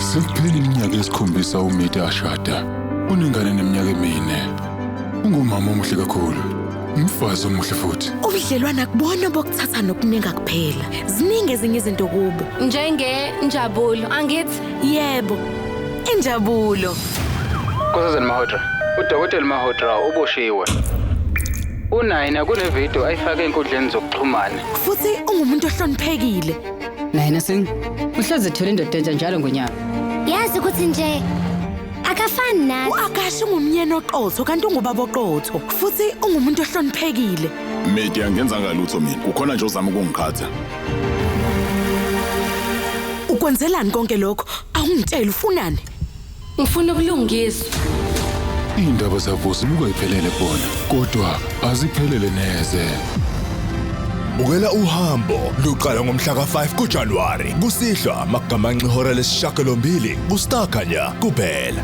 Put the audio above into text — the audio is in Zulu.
Sekuphela iminyaka esikhombisa uMete ashada. Unengane neminyaka emine. Ungumama omuhle kakhulu. Umfazi omuhle futhi. Ubudlelwana kubona bokuthatha nokuninga kuphela. Ziningi ezinye izinto kubo. Njengenjabulo, angithi? Yebo. Injabulo. Nkosazana Mahotra, uDokotela Mahotra uboshiwe. Unayina kunevideo ayifake enkundleni zokuxhumana. Futhi ungumuntu ohloniphekile. Nayina Singh, uhlezi ethola indoda entsha njalo ngonyaka. Yazi ukuthi nje akafani nathi. U-Akash ungumnyeni oqotho kanti ungubaba oqotho. Futhi ungumuntu ohloniphekile. Mete angenza ngalutho mina. Kukhona nje ozama ukungikhatha. Ukwenzelani konke lokho? Awungitshela ufunani? Ngifuna ukulungiswa. Indaba zavusa ukuyiphelele bona. Kodwa aziphelele neze. Bukela uhambo luqala ngomhla ka-5 kuJanuwari kusihlwa magamanxe ihora lesishiyagalombili kuStarkhanya kuphela.